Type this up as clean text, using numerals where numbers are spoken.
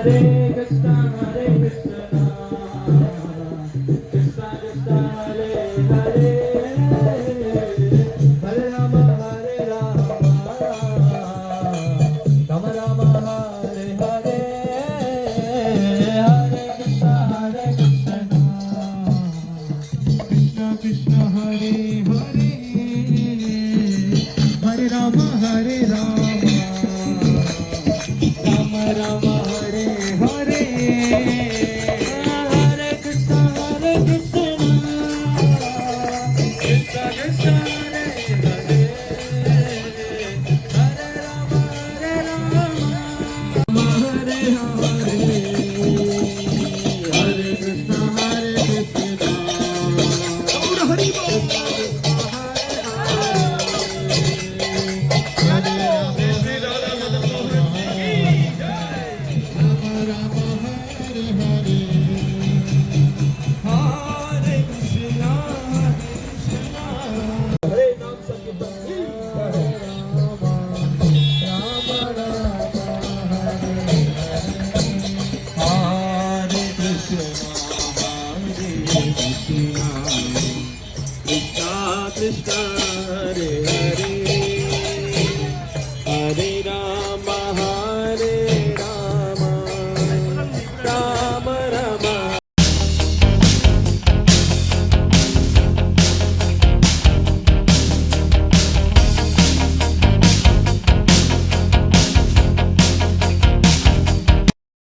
Hare Krishna, Hare Krishna, Krishna Krishna, Hare Hare, Hare Rama, Hare Rama, Rama Rama, Hare Hare, Hare Krishna, Hare Krishna, Krishna Krishna, Hare Hare, Hare Rama, Hare Rama, Rama Rama, Hare Hare, Hare Krishna, Hare Krishna, Krishna Krishna, Hare Hare, Hare Rama, Hare Rama, Hare Hare, Hare Krishna, Hare Krishna, Gaur Hari Bol. Krishna Krishna Hare